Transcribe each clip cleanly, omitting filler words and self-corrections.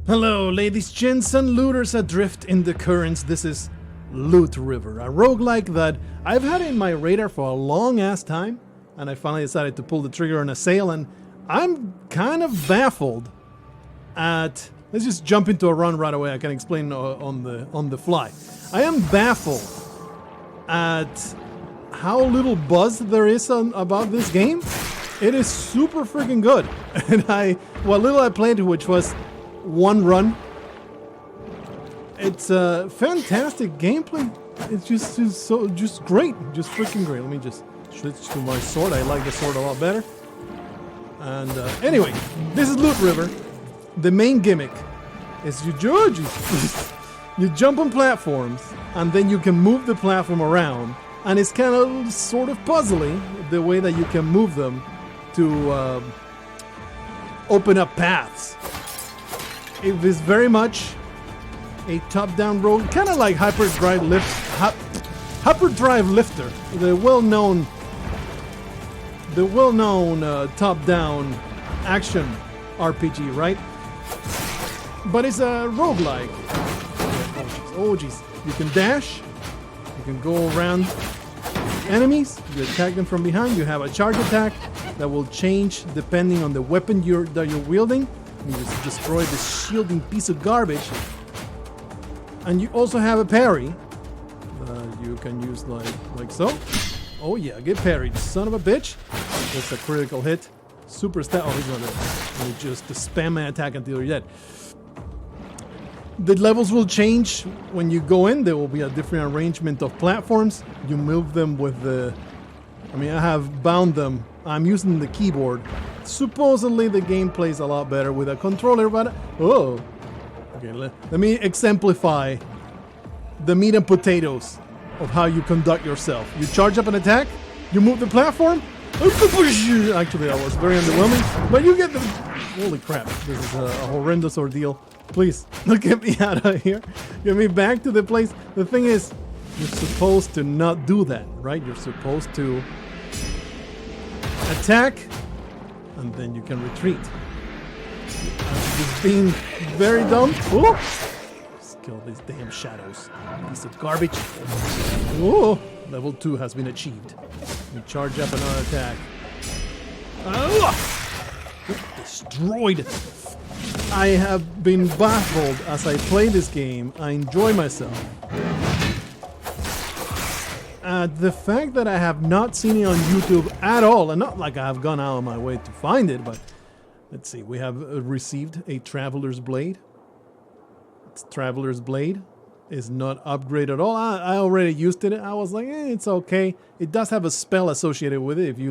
Hello, ladies, gents, and looters adrift in the currents. This is Loot River, a roguelike that I've had in my radar for a long-ass time, and I finally decided to pull the trigger on a sale, and I'm kind of baffled at... Let's just jump into a run right away. I can explain on the fly. I am baffled at how little buzz there is about this game. It is super freaking good, and what little I played, which was one run. It's a fantastic gameplay. It's just great, just freaking great. Let me just switch to my sword. I like the sword a lot better. And anyway, this is Loot River. The main gimmick is you jump on platforms, and then you can move the platform around, and it's kind of sort of puzzling the way that you can move them to open up paths. It is very much a top-down road, kind of like Hyperdrive Lifter, the well-known top-down action RPG, right? But it's a roguelike. Oh jeez. You can dash, you can go around enemies, you attack them from behind, you have a charge attack that will change depending on the weapon that you're wielding. You just destroy this shielding piece of garbage. And you also have a parry. You can use like so. Oh yeah, get parried, son of a bitch. That's a critical hit. Super stat. Oh, he's gonna just spam my attack until you're dead. The levels will change when you go in. There will be a different arrangement of platforms. You move them with the... I have bound them. I'm using the keyboard. Supposedly the game plays a lot better with a controller, but... Oh! Okay, let me exemplify the meat and potatoes of how you conduct yourself. You charge up an attack, you move the platform. Actually, that was very underwhelming, but you get the... Holy crap, this is a horrendous ordeal. Please, get me out of here. Get me back to the place. The thing is, you're supposed to not do that, right? You're supposed to attack, and then you can retreat. Just being very dumb. Ooh. Just kill these damn shadows. Piece of garbage. Oh, level 2 has been achieved. You charge up another attack. Destroyed. I have been baffled as I play this game. I enjoy myself. The fact that I have not seen it on YouTube at all, and not like I have gone out of my way to find it, but let's see, we have received a Traveler's Blade. It's Traveler's Blade. Is not upgraded at all. I already used it. I was like, it's okay. It does have a spell associated with it if you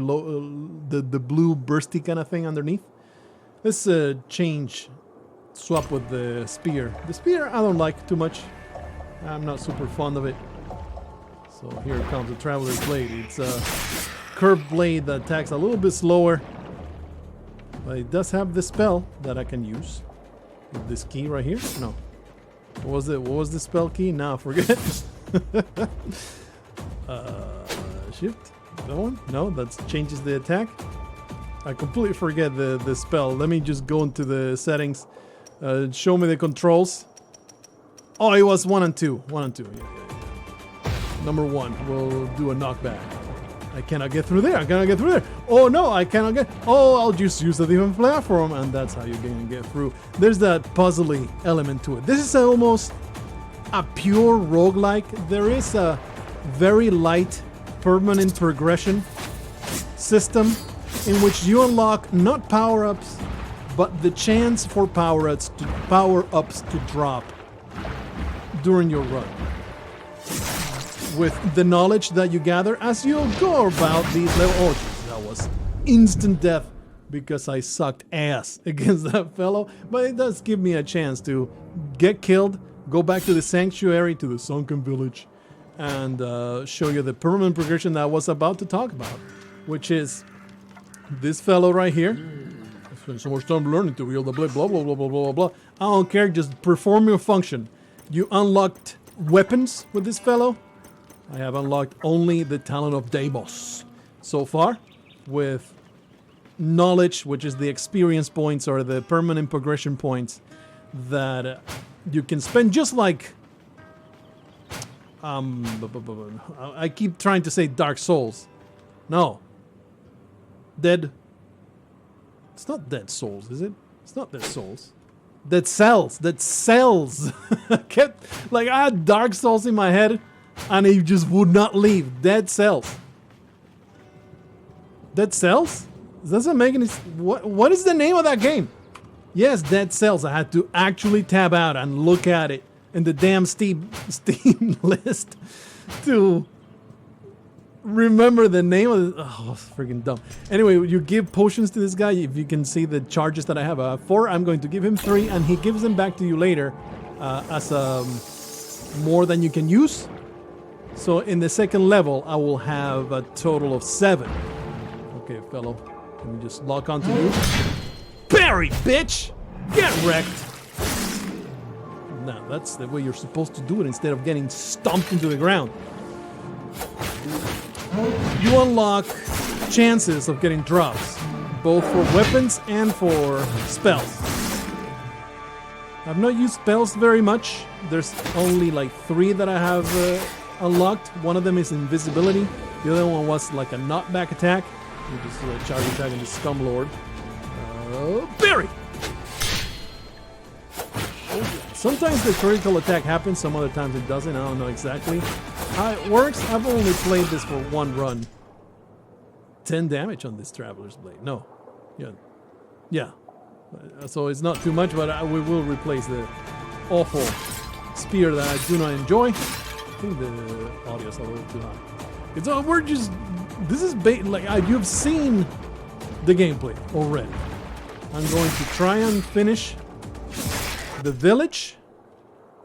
the blue bursty kind of thing underneath. Let's swap with the spear. The spear I don't like too much. I'm not super fond of it. So here comes the Traveler's Blade. It's a curved blade that attacks a little bit slower, but it does have the spell that I can use with this key right here. No. What was the spell key? Now I forget. Shift? That one? No, that changes the attack. I completely forget the spell. Let me just go into the settings. Show me the controls. Oh, it was 1 and 2. 1 and 2. Yeah. Number 1, we'll do a knockback. I cannot get through there. I cannot get through there. Oh no, I cannot get... Oh, I'll just use a different platform, and that's how you're going to get through. There's that puzzly element to it. This is almost a pure roguelike. There is a very light permanent progression system in which you unlock not power-ups, but the chance for power-ups to drop during your run. With the knowledge that you gather as you go about these levels. Oh, geez, that was instant death because I sucked ass against that fellow. But it does give me a chance to get killed, go back to the sanctuary, to the sunken village, and show you the permanent progression that I was about to talk about, which is this fellow right here. I spent so much time learning to wield the blade, blah, blah, blah, blah, blah, blah. I don't care, just perform your function. You unlocked weapons with this fellow. I have unlocked only the talent of Deimos so far, with knowledge, which is the experience points or the permanent progression points that you can spend just like I keep trying to say Dark Souls. No. Dead. It's not Dead Souls, is it? It's not Dead Souls. Dead Cells. Dead Cells. Kept like I had Dark Souls in my head, and it just would not leave. Dead Cells. Dead Cells? Doesn't make any. What is the name of that game? Yes, Dead Cells. I had to actually tab out and look at it in the damn Steam list to remember the name of it. Oh, it's freaking dumb. Anyway, you give potions to this guy. If you can see the charges that I have, 4, I'm going to give him 3, and he gives them back to you later as more than you can use. So in the second level, I will have a total of 7. Okay, fellow, let me just lock onto you. Parry, bitch! Get wrecked! Now, that's the way you're supposed to do it instead of getting stomped into the ground. You unlock chances of getting drops, both for weapons and for spells. I've not used spells very much. There's only like 3 that I have unlocked. One of them is invisibility. The other one was like a knockback attack. You just charge attack into Scumlord. Barry! Sometimes the critical attack happens, some other times it doesn't. I don't know exactly how it works. I've only played this for 1 run. 10 damage on this Traveler's Blade. No. Yeah. So it's not too much, but we will replace the awful spear that I do not enjoy. I think the audio is a little too high. It's all, we're just, this is like, you've seen the gameplay already. I'm going to try and finish the village,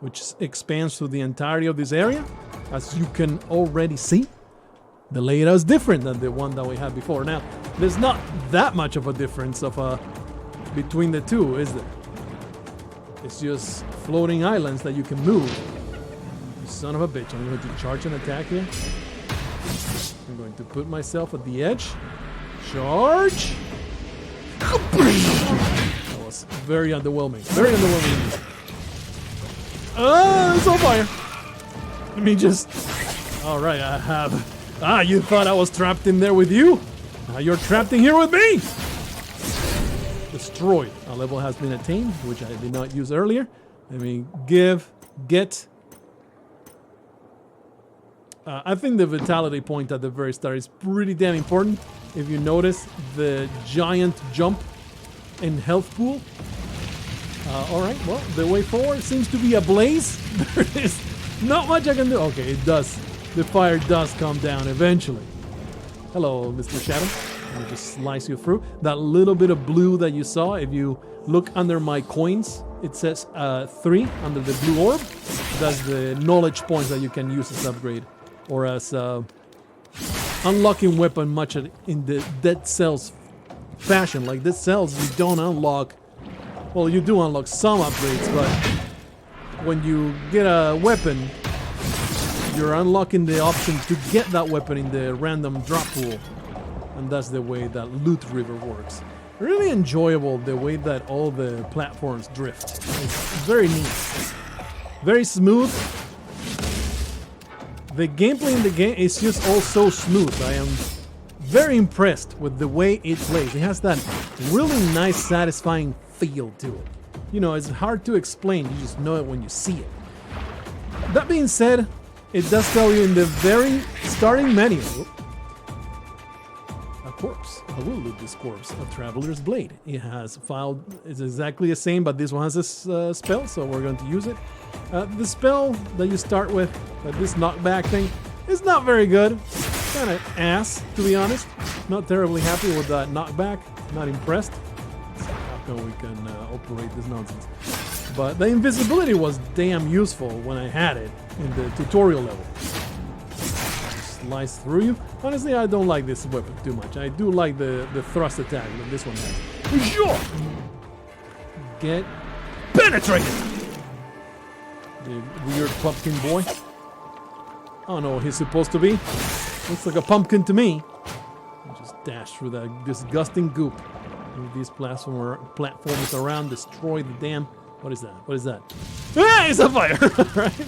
which expands through the entirety of this area. As you can already see, the layout is different than the one that we had before. Now, there's not that much of a difference of between the two, is there? It's just floating islands that you can move. You son of a bitch. I'm going to charge an attack here. I'm going to put myself at the edge. Charge! That was very underwhelming. Very underwhelming. It's on fire. Let me just... Alright, I have... you thought I was trapped in there with you? Now you're trapped in here with me! Destroyed. A level has been attained, which I did not use earlier. Let me get... I think the vitality point at the very start is pretty damn important. If you notice the giant jump in health pool. Alright, well, the way forward seems to be ablaze. There is not much I can do. Okay, it does. The fire does come down eventually. Hello, Mr. Shadow. Let me just slice you through. That little bit of blue that you saw, if you look under my coins, it says 3 under the blue orb. That's the knowledge points that you can use as upgrade. Or as unlocking weapon much in the Dead Cells fashion. Like Dead Cells, you don't unlock... Well, you do unlock some upgrades, but when you get a weapon, you're unlocking the option to get that weapon in the random drop pool. And that's the way that Loot River works. Really enjoyable the way that all the platforms drift. It's very neat. Very smooth. The gameplay in the game is just all so smooth. I am very impressed with the way it plays. It has that really nice, satisfying feel to it. You know, it's hard to explain. You just know it when you see it. That being said, it does tell you in the very starting menu. A corpse. I will loot this corpse. A Traveler's Blade. It has filed. It's exactly the same, but this one has a spell, so we're going to use it. The spell that you start with, this knockback thing, is not very good. Kind of ass, to be honest. Not terribly happy with that knockback. Not impressed. How come we can operate this nonsense? But the invisibility was damn useful when I had it in the tutorial level. Slice through you. Honestly, I don't like this weapon too much. I do like the thrust attack that this one has. Sure. Get penetrated! The weird pumpkin boy. I don't know what he's supposed to be. Looks like a pumpkin to me. I'll just dash through that disgusting goop. Move these platforms around, destroy the damn What is that? What is that? Ah, it's a fire! Right?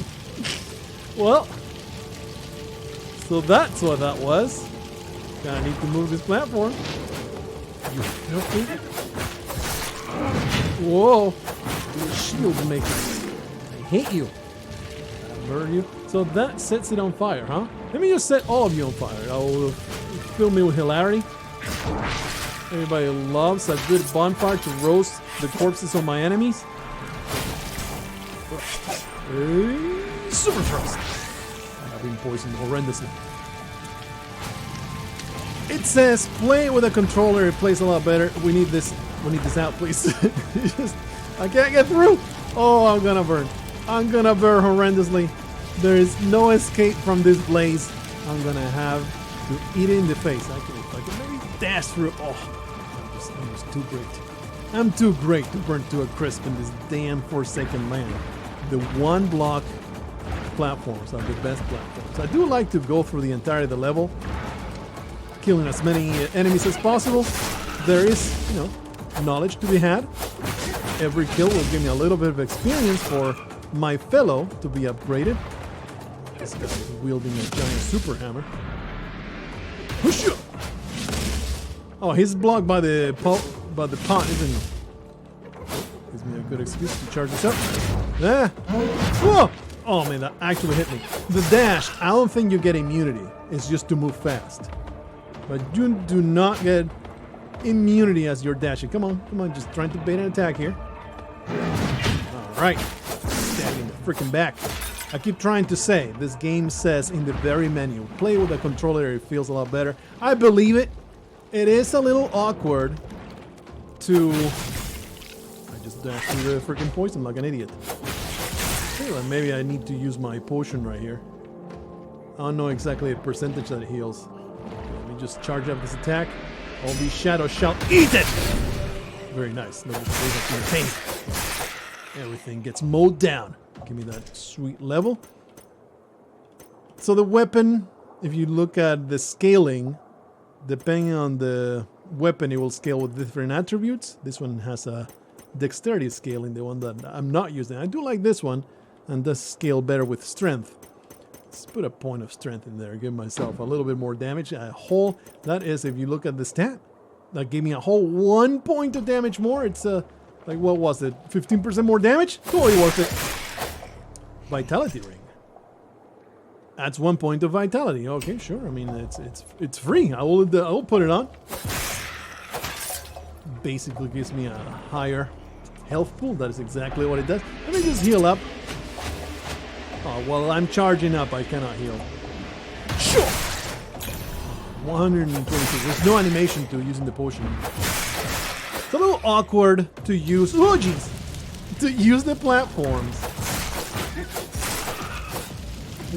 Well, so that's what that was. Gonna need to move this platform. You filthy. Whoa! Your shield makers. I hate you. I murder you. So that sets it on fire, huh? Let me just set all of you on fire. I'll fill me with hilarity. Everybody loves a good bonfire to roast the corpses of my enemies. Super thrust. I've been poisoned horrendously. It says play with a controller. It plays a lot better. We need this. We need this out, please. I can't get through. Oh, I'm gonna burn. I'm gonna burn horrendously. There is no escape from this blaze. I'm gonna have to eat it in the face. Actually, if I can maybe dash through. Oh, I'm just too great. I'm too great to burn to a crisp in this damn Forsaken land. The one block platforms are the best platforms. I do like to go through the entirety of the level, killing as many enemies as possible. There is, you know, knowledge to be had. Every kill will give me a little bit of experience for my fellow to be upgraded. This guy is wielding a giant super hammer. Push you! Oh, he's blocked by the pot, isn't he? Gives me a good excuse to charge this up. Ah! Whoa! Oh man, that actually hit me. The dash, I don't think you get immunity. It's just to move fast. But you do not get immunity as you're dashing. Come on, just trying to bait an attack here. Alright. Stab in the freaking back. I keep trying to say, this game says in the very menu, play with a controller, it feels a lot better. I believe it. It is a little awkward to... I just dashed through the freaking poison like an idiot. Anyway, maybe I need to use my potion right here. I don't know exactly the percentage that it heals. Let me just charge up this attack. All these shadows shall eat it! Very nice. Everything gets mowed down. Give me that sweet level. So the weapon, if you look at the scaling, depending on the weapon, it will scale with different attributes. This one has a dexterity scaling, the one that I'm not using. I do like this one, and does scale better with strength. Let's put a point of strength in there, give myself a little bit more damage. A whole, that is, if you look at the stat, that gave me a whole 1 point of damage more. It's like, what was it, 15% more damage? Totally worth it. Vitality ring. Adds 1 point of vitality. Okay, sure. I mean, it's free. I will put it on. Basically gives me a higher health pool. That is exactly what it does. Let me just heal up. Oh, while I'm charging up, I cannot heal. Sure. 122. There's no animation to using the potion. It's a little awkward to use. Oh, jeez. To use the platforms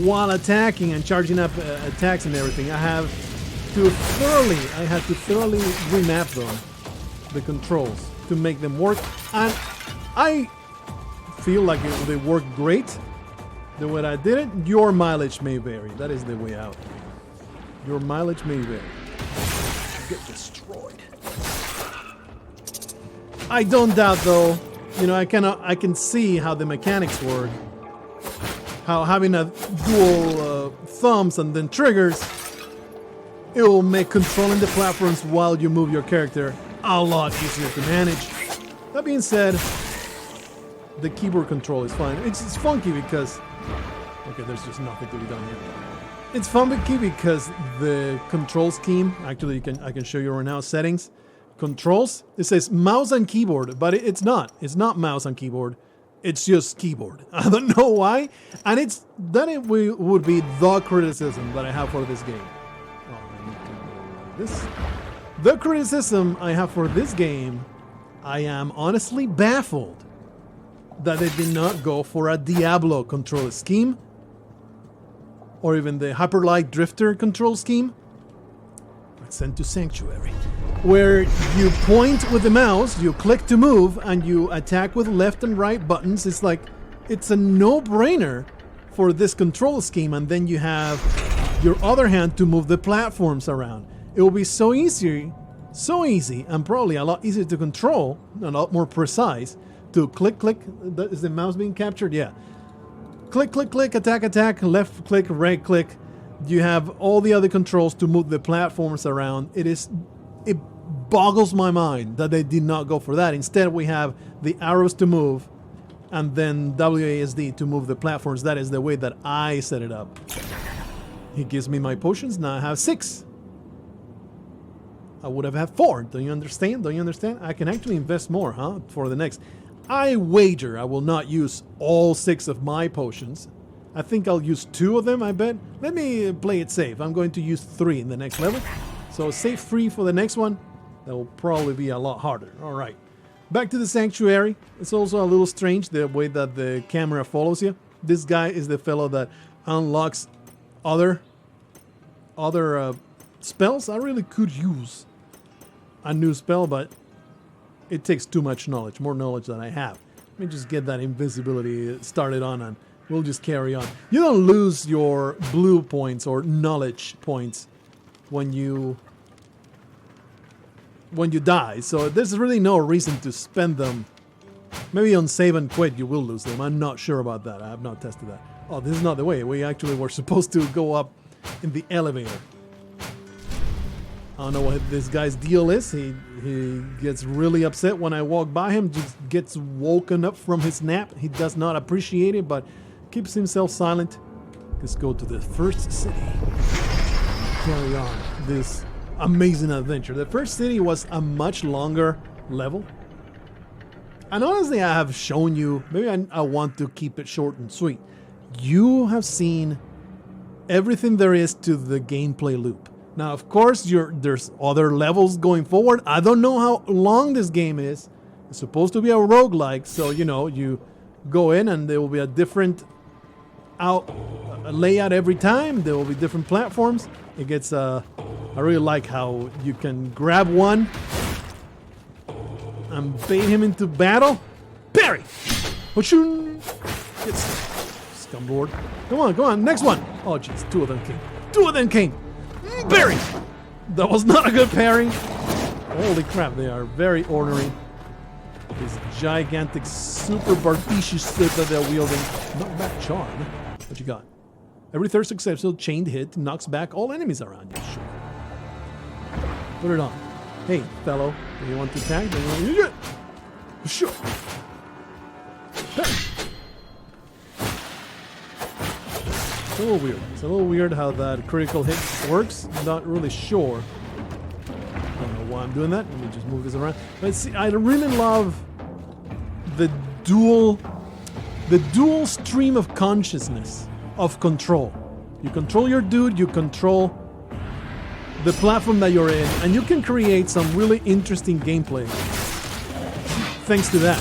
while attacking and charging up attacks and everything. I had to thoroughly remap them, the controls, to make them work. And I feel like they work great. The way I did it, your mileage may vary. That is the way out. Your mileage may vary. Get destroyed. I don't doubt, though. You know, I can see how the mechanics work. How having a dual thumbs and then triggers, it will make controlling the platforms while you move your character a lot easier to manage. That being said, the keyboard control is fine. It's funky because... Okay, there's just nothing to be done here. It's funky because the control scheme, actually I can show you right now, settings, controls, it says mouse and keyboard, but it's not. It's not mouse and keyboard. It's just keyboard. I don't know why. And would be the criticism that I have for this game. Oh, I need to go like this. The criticism I have for this game, I am honestly baffled that they did not go for a Diablo control scheme, or even the Hyperlight Drifter control scheme. Sent to Sanctuary, where you point with the mouse, you click to move, and you attack with left and right buttons. It's like, it's a no-brainer for this control scheme, and then you have your other hand to move the platforms around. It will be so easy, and probably a lot easier to control, a lot more precise, to click, click. Is the mouse being captured? Yeah. Click, click, click, attack, attack, left click, right click. You have all the other controls to move the platforms around. It boggles my mind that they did not go for that. Instead, we have the arrows to move and then WASD to move the platforms. That is the way that I set it up. He gives me my potions. Now I have 6. I would have had 4. Do you understand? Do you understand? I can actually invest more, huh? For the next. I wager I will not use all 6 of my potions. I think I'll use 2 of them, I bet. Let me play it safe. I'm going to use 3 in the next level. So save 3 for the next one. That will probably be a lot harder. All right. Back to the sanctuary. It's also a little strange the way that the camera follows you. This guy is the fellow that unlocks other spells. I really could use a new spell, but it takes too much knowledge, more knowledge than I have. Let me just get that invisibility started on and we'll just carry on. You don't lose your blue points or knowledge points when you die, so there's really no reason to spend them. Maybe on save and quit you will lose them. I'm not sure about that. I have not tested that. Oh, this is not the way. We actually were supposed to go up in the elevator. I don't know what this guy's deal is. He gets really upset when I walk by him, just gets woken up from his nap. He does not appreciate it, but keeps himself silent. Let's go to the first city. Carry on this amazing adventure. The first city was a much longer level. And honestly, I have shown you, maybe I want to keep it short and sweet. You have seen everything there is to the gameplay loop. Now, of course, there's other levels going forward. I don't know how long this game is. It's supposed to be a roguelike, so, you know, you go in and there will be a different layout every time. There will be different platforms. It gets, I really like how you can grab one and bait him into battle. Parry! Hoshun! Scumlord. Come on, next one! Oh, jeez, 2 of them came. 2 of them came! Parry! That was not a good parry. Holy crap, they are very ornery. This gigantic, super barbecuous stick that they're wielding. Knock back charm. What you got? Every third successful chained hit knocks back all enemies around you. Sure. Put it on. Hey, fellow, do you want to attack? Do you want to use it? Sure. Parry. It's a little weird. It's a little weird how that critical hit works. I'm not really sure. I don't know why I'm doing that. Let me just move this around. But see, I really love the dual stream of consciousness of control. You control your dude, you control the platform that you're in, and you can create some really interesting gameplay thanks to that.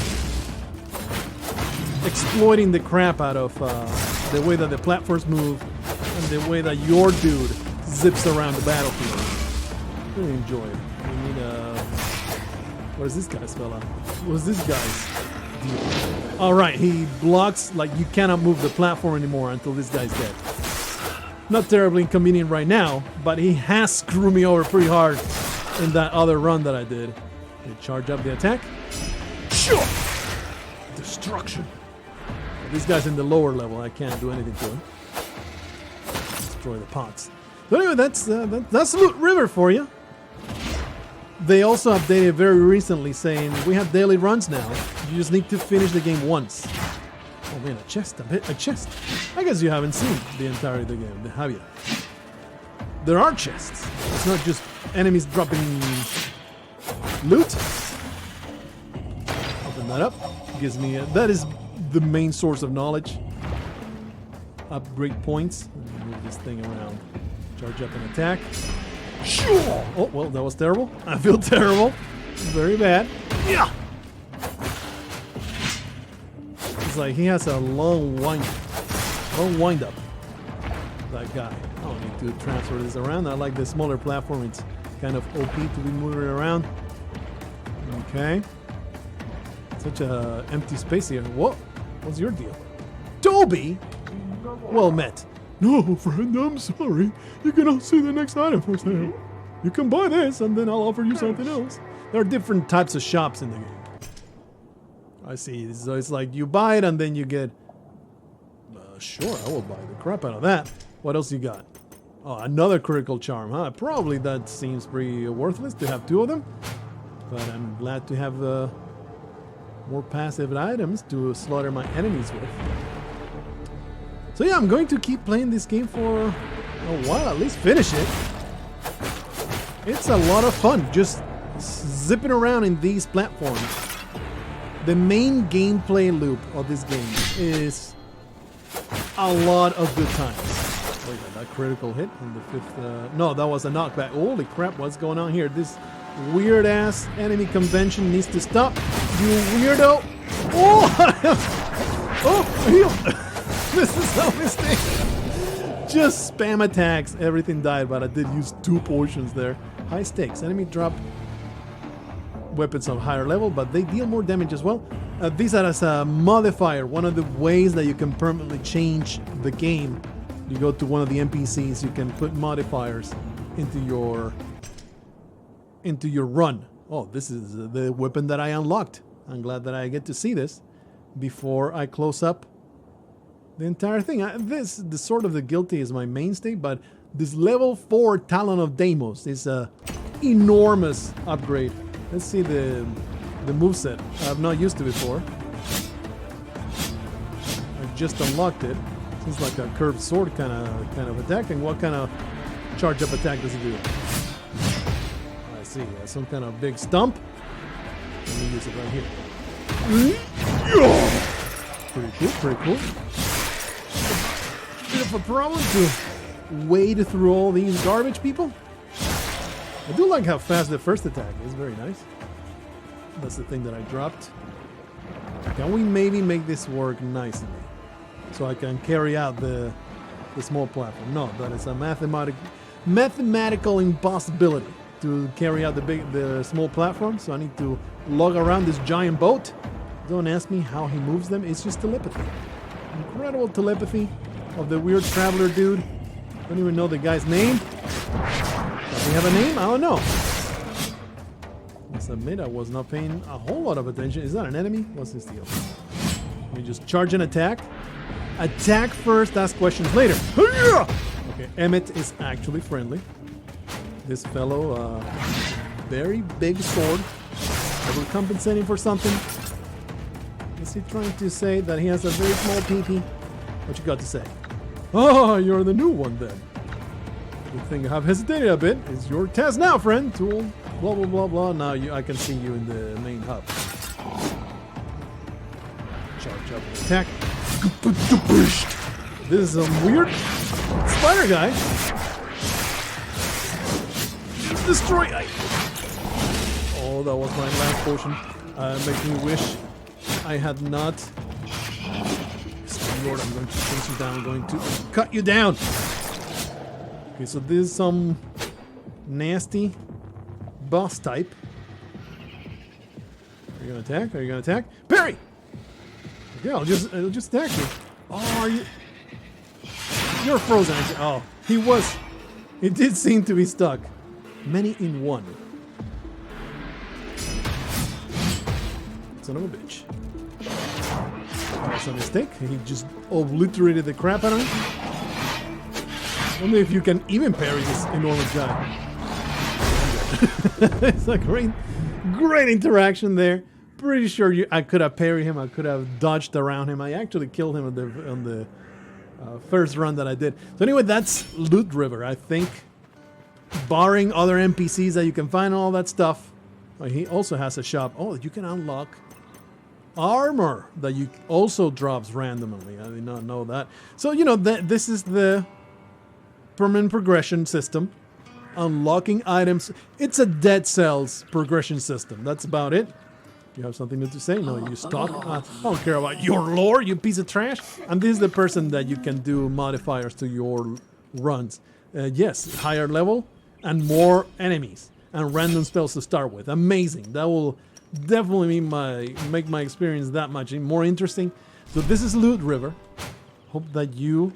Exploiting the crap out of the way that the platforms move and the way that your dude zips around the battlefield. Really enjoy it. We need what is this guy's fella? What is this guy's deal? Alright, he blocks, like you cannot move the platform anymore until this guy's dead. Not terribly inconvenient right now, but he has screwed me over pretty hard in that other run that I did. Okay, charge up the attack. Sure! Destruction. This guy's in the lower level. I can't do anything to him. Destroy the pots. But anyway, that's Loot River for you. They also updated very recently saying we have daily runs now. You just need to finish the game once. Oh man, a chest. A chest. I guess you haven't seen the entirety of the game, have you? There are chests. It's not just enemies dropping loot. Open that up. Gives me that is the main source of knowledge. Upgrade points. Move this thing around. Charge up an attack. Sure. Oh well, that was terrible. I feel terrible. Very bad. Yeah. It's like he has a long wind up. That guy. I don't need to transfer this around. I like the smaller platform. It's kind of OP to be moving around. Okay. Such a empty space here. What? What's your deal? Toby? Well met. No, friend, I'm sorry. You cannot see the next item for sale. You can buy this, and then I'll offer you something else. There are different types of shops in the game. I see. So it's like you buy it and then you get... sure, I will buy the crap out of that. What else you got? Oh, another critical charm, huh? Probably that seems pretty worthless to have 2 of them. But I'm glad to have more passive items to slaughter my enemies with. So yeah, I'm going to keep playing this game for a while, at least finish it. It's a lot of fun, just zipping around in these platforms. The main gameplay loop of this game is a lot of good times. Wait, that critical hit on the 5th... no, that was a knockback. Holy crap, what's going on here? This weird-ass enemy convention needs to stop. You weirdo! Oh! Oh, heal! This is a mistake. Just spam attacks. Everything died, but I did use 2 potions there. High stakes. Enemy drop weapons of higher level, but they deal more damage as well. These are as a modifier. One of the ways that you can permanently change the game. You go to one of the NPCs, you can put modifiers into your run. Oh, this is the weapon that I unlocked. I'm glad that I get to see this before I close up the entire thing. The Sword of the Guilty is my mainstay, but this level 4 Talon of Deimos is a enormous upgrade. Let's see the moveset. I've not used it before. I just unlocked it. It's like a curved sword kind of attack. And what kind of charge up attack does it do? I see. Some kind of big stump. Let me use it right here. Pretty cool. Pretty cool. Bit of a problem to wade through all these garbage people. I do like how fast the first attack is. Very nice. That's the thing that I dropped. Can we maybe make this work nicely so I can carry out the small platform? No, that is a mathematical impossibility to carry out the small platform. So I need to lug around this giant boat. Don't ask me how he moves them. It's just telepathy. Incredible telepathy of the weird traveler dude. Don't even know the guy's name. Does he have a name? I don't know. Must admit, I was not paying a whole lot of attention. Is that an enemy? What's this deal? Let me just charge and attack. Attack first, ask questions later. Okay, Emmett is actually friendly. This fellow, very big sword. Overcompensating for something. Is he trying to say that he has a very small PP? What you got to say? Oh, you're the new one then. Good thing I have hesitated a bit. It's your test now, friend. Tool. Blah, blah, blah, blah. Now I can see you in the main hub. Charge up and attack. This is some weird spider guy. Destroy. Oh, that was my last potion. Makes me wish I had not. Lord, I'm going to chase you down. I'm going to cut you down. Okay, so this is some nasty boss type. Are you gonna attack? Are you gonna attack? Parry! Okay, I'll just attack you. Oh, are you? You're frozen. Oh, he was. It did seem to be stuck. Many in one. Son of a bitch. That's a mistake. He just obliterated the crap out of him. Only if you can even parry this enormous guy. It's a great interaction there. Pretty sure I could have parried him. I could have dodged around him. I actually killed him on the first run that I did. So anyway, that's Loot River. I think, barring other NPCs that you can find and all that stuff. He also has a shop. Oh, you can unlock armor that you also drops randomly. I did not know that. So, you know, this is the permanent progression system. Unlocking items. It's a Dead Cells progression system. That's about it. You have something new to say? No, you stop. I don't care about your lore, you piece of trash. And this is the person that you can do modifiers to your runs. Yes, higher level and more enemies and random spells to start with. Amazing. That will definitely make my experience that much more interesting. So this is Loot River. Hope that you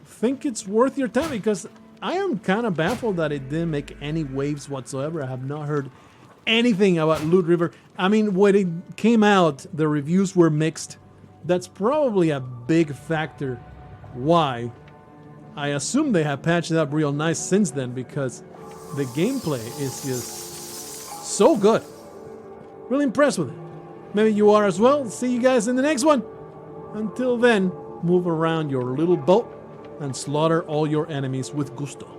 think it's worth your time, because I am kind of baffled that it didn't make any waves whatsoever. I have not heard anything about Loot River. I mean, when it came out, the reviews were mixed. That's probably a big factor why. I assume they have patched it up real nice since then, because the gameplay is just so good. Really impressed with it. Maybe you are as well. See you guys in the next one. Until then, move around your little boat and slaughter all your enemies with gusto.